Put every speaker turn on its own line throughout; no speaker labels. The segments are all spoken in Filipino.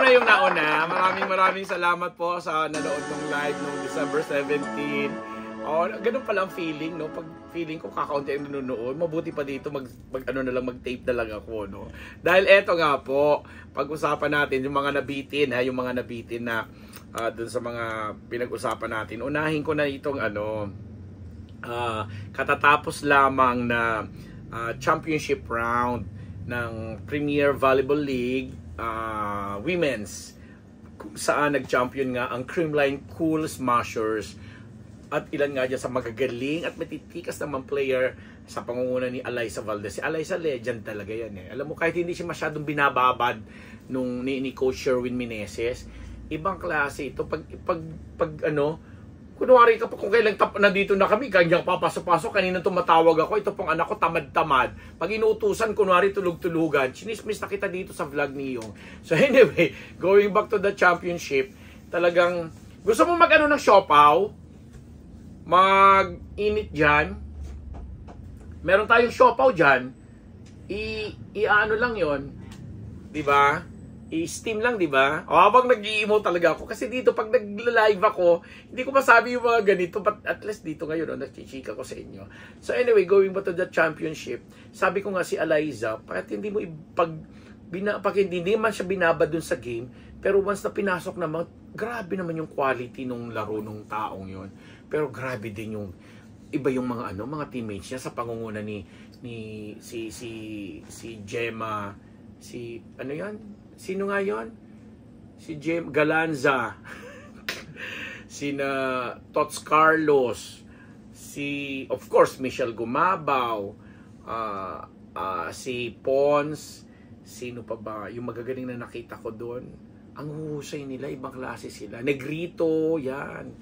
na yung nauna. Maraming salamat po sa nanood ng live noong December 17. Oh, ganun pala ang feeling, no? Pag feeling ko kakaunti ang nanonood, mabuti pa dito mag-tape na lang ako, no? Dahil eto nga po, pag-usapan natin yung mga nabitin, yung mga nabitin na dun sa mga pinag-usapan natin. Unahin ko na itong katatapos lamang na championship round ng Premier Volleyball League Women's, kung saan nag-champion nga ang Creamline Cool Smashers at ilan nga dyan sa magagaling at matitikas naman player sa pangunguna ni Alyssa Valdez. Si Alyssa, legend talaga yan eh. Alam mo, kahit hindi siya masyadong binababad ni Coach Sherwin Meneses, ibang klase ito. Pag kunwari ka pa, kung kailang nandito na kami, kanyang papasok-pasok, kanina tumatawag ako, ito pong anak ko, tamad-tamad. Pag inuutusan, kunwari tulog-tulugan, chinismis na kita dito sa vlog niyong. So anyway, going back to the championship, talagang, gusto mo mag-ano ng siopaw? Mag-init dyan. Meron tayong siopaw dyan. I-ano lang yon, diba? I-steam lang, diba? O habang nag-i-emo talaga ako. Kasi dito, pag nag-live ako, hindi ko masabi yung mga ganito. But at least dito ngayon, nagchichika ko sa inyo. So anyway, going back to the championship, sabi ko nga si Alyssa, bakit hindi mo pag hindi man siya binabad dun sa game, pero once na pinasok naman, grabe naman yung quality nung laro nung taong yon. Pero grabe din yung iba yung mga teammates niya sa pangunguna ni si Gemma, si ano yan? Sino nga yon? Si Gemma Galanza. Sina Tots Carlos, si of course Michelle Gumabaw, si Pons, sino pa ba? Yung magagaling na nakita ko doon. Ang husay nila, ibang klase sila. Negrito, yan.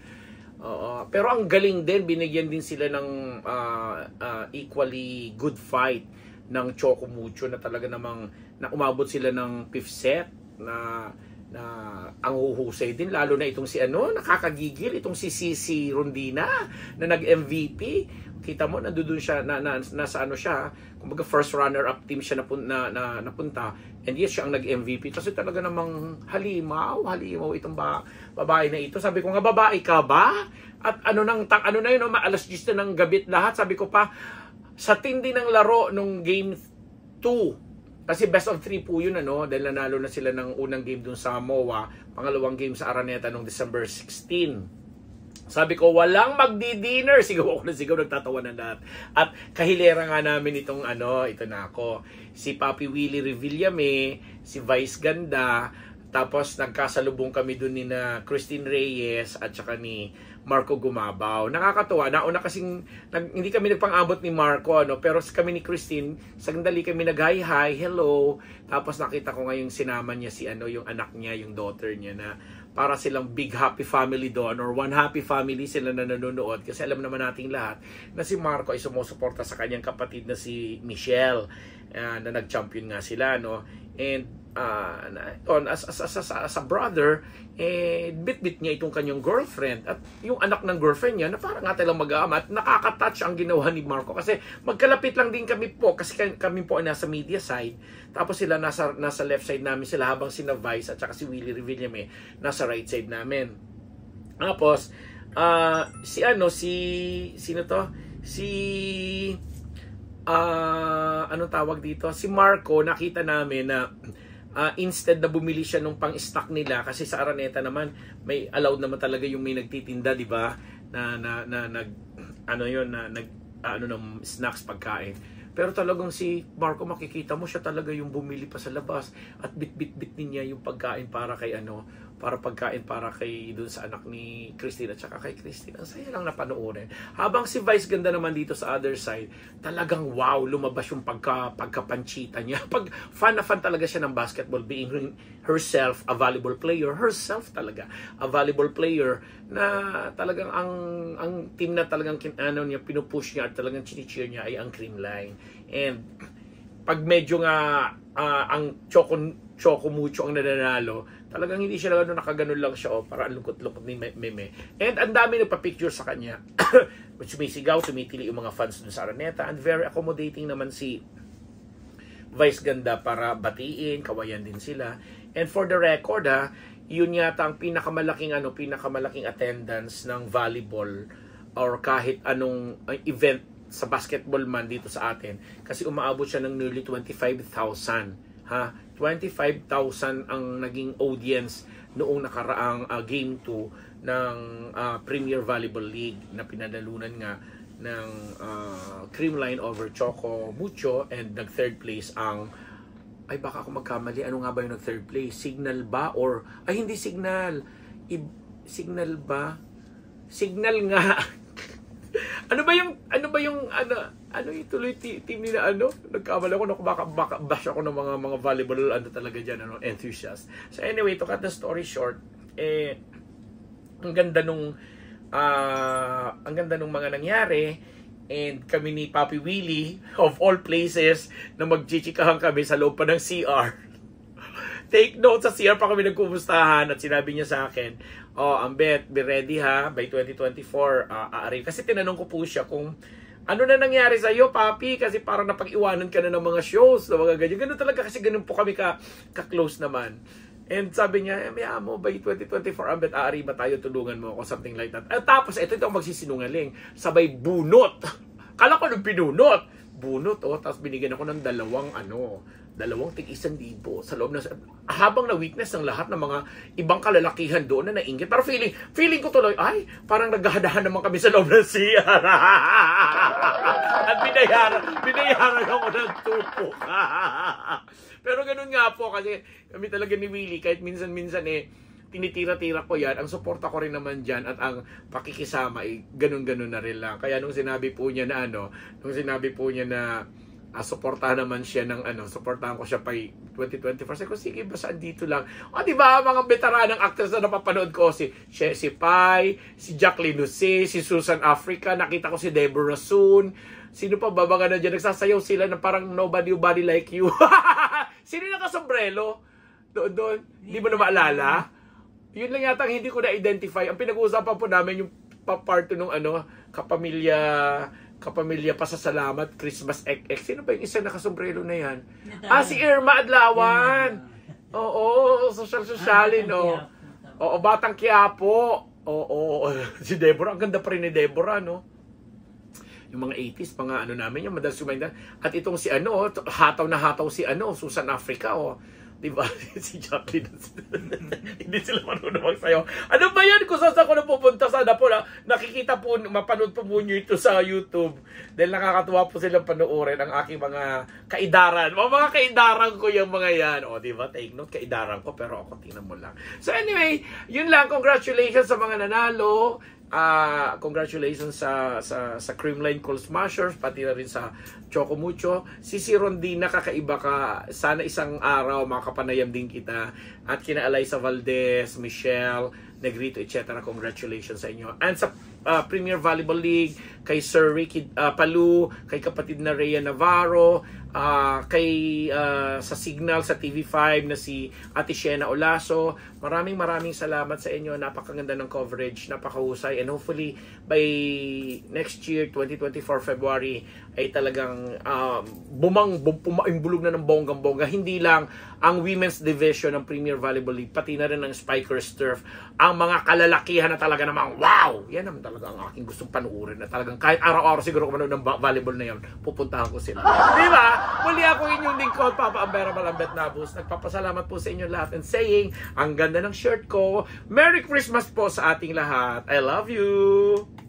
Pero ang galing din, binigyan din sila ng equally good fight ng Choco Mucho na talaga namang na umabot sila ng 5th set na ang huhusay din, lalo na itong si nakakagigil, itong si Cici Rondina na nag-MVP. Kita mo, nandoon siya, nasa siya, kumbaga first runner-up team siya napunta, and yes, siya ang nag-MVP. Kasi talaga namang halimaw itong babae na ito. Sabi ko nga, babae ka ba? At ano na yun, alas 10 na ng gabit lahat. Sabi ko pa, sa tindi ng laro nung game 2, kasi best of 3 po yun, dahil nanalo na sila ng unang game dun sa MOA, pangalawang game sa Araneta nung December 16. Sabi ko, walang magdi-dinner. Sigaw ako na sigaw, nagtatawa na lahat. At kahilera nga namin itong ito na ako. Si Papi Willie Revillame, si Vice Ganda, tapos nagkasalubong kami dun ni na Christine Reyes at saka ni Marco Gumabaw. Nakakatuwa. Nauna kasing, hindi kami nagpang-abot ni Marco, pero kami ni Christine, sandali kami nag-hi, hello. Tapos nakita ko ngayong sinama niya si yung anak niya, yung daughter niya na para silang big happy family doon or one happy family sila na nanonood kasi alam naman nating lahat na si Marco ay sumusuporta sa kanyang kapatid na si Michelle na nag-champion nga sila, and as a brother, bit-bit niya itong kanyang girlfriend at yung anak ng girlfriend niya na parang nga talang mag-aama at nakaka-touch ang ginawa ni Marco kasi magkalapit lang din kami po kasi kami po ay nasa media side, tapos sila nasa left side namin sila habang sina Vice at saka si Willie Revillame nasa right side namin. Tapos anong tawag dito, si Marco, nakita namin na instead na bumili siya nung pang-stock nila kasi sa Araneta naman may allowed naman talaga yung may nagtitinda, di ba? Ng snacks, pagkain. Pero talagang si Marco, makikita mo siya talaga yung bumili pa sa labas at bit niya yung pagkain para kay para kay dun sa anak ni Christine at saka kay Christine. Ang saya lang na panoorin. Habang si Vice Ganda naman dito sa other side, talagang wow, lumabas yung pagkapanchita niya. Fan na fan talaga siya ng basketball, being herself a volleyball player, a volleyball player na talagang ang team na talagang niya, pinupush niya at talagang chinicheer niya ay ang Creamline. And pag medyo nga ang Choco Mucho ang nananalo, talagang hindi siya nakaganon lang siya, para ang lungkot-lungkot ni Meme. And ang dami nagpa-picture sa kanya. Sumisigaw, sumitili yung mga fans dun sa Araneta, and very accommodating naman si Vice Ganda para batiin, kawayan din sila. And for the record yun yata ang pinakamalaking attendance ng volleyball or kahit anong event sa basketball man dito sa atin, kasi umaabot siya ng nearly 25,000. 25,000 ang naging audience noong nakaraang Game 2 ng Premier Volleyball League na pinanalunan nga ng Creamline over Choco Mucho, and nag-third place ang, ay baka ako magkamali, ano nga ba yung nag-third place? Signal ba? Or, ay hindi Signal. Signal ba? Signal nga. ano ba yung tuloy team nila, nagkamali ako, baka bash ako ng mga volleyball, talaga dyan, enthusiast. So anyway, to cut the story short, ang ganda nung mga nangyari. And kami ni Papi Willie, of all places, na magchichikahan kami sa loob pa ng CR. Take note, sa CR pa kami nagkumustahan at sinabi niya sa akin, Ambet, be ready by 2024, aari. Kasi tinanong ko po siya kung ano na nangyari sa iyo, Papi, kasi parang napag-iwanan ka na ng mga shows, na mga ganyan. Ganun talaga, kasi ganun po kami ka-close naman. And sabi niya, may amo, by 2024, Ambet, aari ba tayo, tulungan mo ako, something like that. At tapos, ito ang magsisinungaling, sabay bunot. Kala ko nung pinunot. Bunot, tapos binigyan ako ng dalawang tig-1,000 sa loob na, habang na-witness ng lahat ng mga ibang kalalakihan doon na nainggit. Pero feeling ko tuloy, ay, parang naghahadahan naman kami sa loob ng CR. At binayaran ako ng tupok. Pero ganun nga po, kasi kami talaga ni Willie, kahit minsan-minsan tinitira-tira ko yan, ang suporta ko rin naman dyan at ang pakikisama ganun-ganun na rin lang. Kaya nung sinabi po niya na suportahan naman siya ng suportahan ko siya pa 2024. Sabi ko, sige, basta dito lang. Di ba, mga veteranang actors na napapanood ko, si Chessy Pai, si Jacqueline Jose, si Susan Africa, nakita ko si Deborah Soon. Sino pa ba mga na dyan? Nagsasayaw sila na parang nobody like you. Sino yung nakasombrelo? Doon. Hindi mo na maalala? Yun lang yata hindi ko na-identify. Ang pinag-uusapan po namin yung part nung kapamilya pasasalamat, Christmas XX. Sino ba yung isang nakasombrero na yan? Si Irma Adlawan. Oo, sosyalin, Oo, Batang Quiapo. Oo, si Deborah. Ang ganda pa rin ni Deborah, Yung mga 80s, mga namin, yung madalas sumayin. At itong si hataw na hataw si Susan Africa, Diba? Si Jacqueline. Hindi sila marunong magsayaw. Ano ba yan? Kung saan ko na pupunta, sana po nakikita po, mapanood po nyo ito sa YouTube. Dahil nakakatuwa po silang panoorin ang aking mga kaidaran. Mga kaidaran ko yung mga yan. Diba? Take note, kaidaran ko. Pero ako, tingnan mo lang. So anyway, yun lang. Congratulations sa mga nanalo. Congratulations sa Creamline Cold Smashers, pati na rin sa Choco Mucho. Si Rondina, kakaiba ka. Sana isang araw makapanayam din kita. At kina Eliza Valdez, Michelle, Negrito, etc. Congratulations sa inyo. And sa Premier Volleyball League, kay Sir Ricky Palu, kay kapatid na Rhea Navarro, sa Signal, sa TV5 na si Ate Shena Olaso. Maraming salamat sa inyo. Napakaganda ng coverage, napakahusay, and hopefully by next year 2024 February ay talagang pumaimbulog na ng bonggang-bongga. Hindi lang ang women's division ng Premier Volleyball League, pati na rin ng Spikers Turf. Ang mga kalalakihan na talaga namang wow! Yan naman talaga ang aking gustong panuorin, na talagang kahit araw-araw siguro kung manood ng volleyball na yun, pupuntahan ko sila. Di ba? Muli ako inyong lingkod, Papa Ambera Malambet Nabus. Nagpapasalamat po sa inyo lahat and saying, ang ganda ng shirt ko. Merry Christmas po sa ating lahat. I love you!